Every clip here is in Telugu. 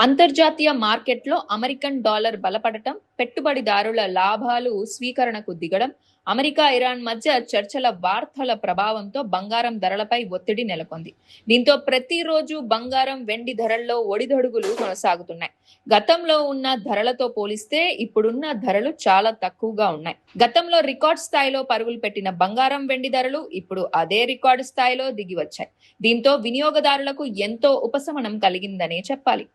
అంతర్జాతీయ మార్కెట్లో అమెరికన్ డాలర్ బలపడటం, పెట్టుబడిదారుల లాభాలు స్వీకరణకు దిగడం, అమెరికా ఇరాన్ మధ్య చర్చల వార్తల ప్రభావంతో బంగారం ధరలపై ఒత్తిడి నెలకొంది. దీంతో ప్రతిరోజు బంగారం, వెండి ధరల్లో ఒడిదొడుగులు కొనసాగుతున్నాయి. గతంలో ఉన్న ధరలతో పోలిస్తే ఇప్పుడున్న ధరలు చాలా తక్కువగా ఉన్నాయి. గతంలో రికార్డ్ స్థాయిలో పరుగులు పెట్టిన బంగారం, వెండి ధరలు ఇప్పుడు అదే రికార్డు స్థాయిలో దిగి వచ్చాయి. దీంతో వినియోగదారులకు ఎంతో ఉపశమనం కలిగిందనే చెప్పాలి.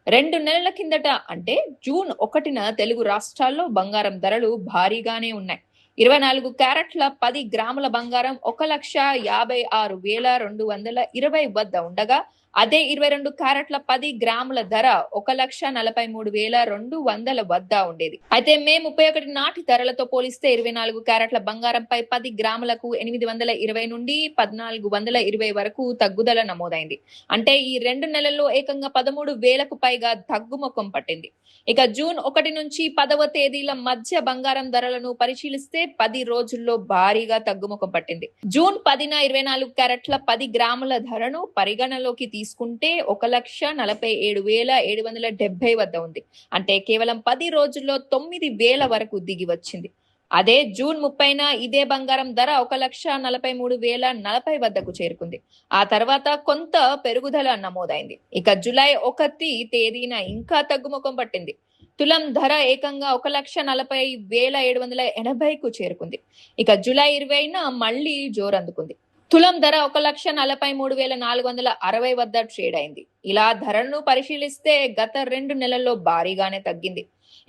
2 నెలల కిందట అంటే జూన్ 1న తెలుగు రాష్ట్రాల్లో బంగారం ధరలు భారీగానే ఉన్నాయి. 24 క్యారెట్ల 10 గ్రాముల బంగారం 1,56,220 వద్ద ఉండగా, అదే 22 క్యారెట్ల 10 గ్రాముల ధర 1,43,200 వద్ద ఉండేది. అయితే మే 31 నాటి ధరలతో పోలిస్తే 24 క్యారెట్ల బంగారంపై 10 గ్రాములకు 820 నుండి 1,420 వరకు తగ్గుదల నమోదైంది. అంటే ఈ 2 నెలల్లో ఏకంగా 13,000కు పైగా తగ్గుముఖం పట్టింది. ఇక జూన్ 1 నుంచి 10వ తేదీల మధ్య బంగారం ధరలను పరిశీలిస్తే 10 రోజుల్లో భారీగా తగ్గుముఖం పట్టింది. జూన్ 10న 24 క్యారెట్ల 10 గ్రాముల ధరను పరిగణలోకి తీసుకుంటే 1,47,770 వద్ద ఉంది. అంటే కేవలం 10 రోజుల్లో 9,000 వరకు దిగి వచ్చింది. అదే జూన్ 30న ఇదే బంగారం ధర 1,43,040 వద్దకు చేరుకుంది. ఆ తర్వాత కొంత పెరుగుదల నమోదైంది. ఇక జూలై 1 తేదీన ఇంకా తగ్గుముఖం పట్టింది. తులం ధర ఏకంగా 1,40,780కు చేరుకుంది. ఇక జూలై 20న మళ్లీ జోరందుకుంది. తులం ధర 1,43,460 వద్ద ట్రేడ్ అయింది. ఇలా ధరలను పరిశీలిస్తే గత 2 నెలల్లో భారీగానే తగ్గింది.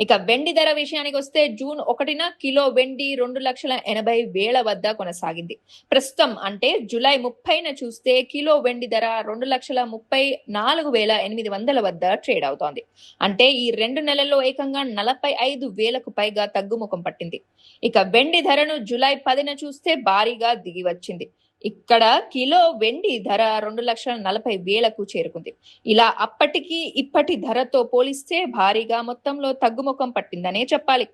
ఇక వెండి ధర విషయానికి వస్తే జూన్ 1న కిలో వెండి 2,80,000 వద్ద కొనసాగింది. ప్రస్తుతం అంటే జూలై 30న చూస్తే కిలో వెండి ధర 2,34,800 వద్ద ట్రేడ్ అవుతోంది. అంటే ఈ 2 నెలల్లో ఏకంగా 45,000కు పైగా తగ్గుముఖం పట్టింది. ఇక వెండి ధరను జూలై 10న చూస్తే భారీగా దిగి వచ్చింది. ఇక్కడ కిలో వెండి ధర 2,40,000కు చేరుకుంది. ఇలా అప్పటికి ఇప్పటి ధరతో పోలిస్తే భారీగా మొత్తంలో తగ్గుముఖం పట్టిందనే చెప్పాలి.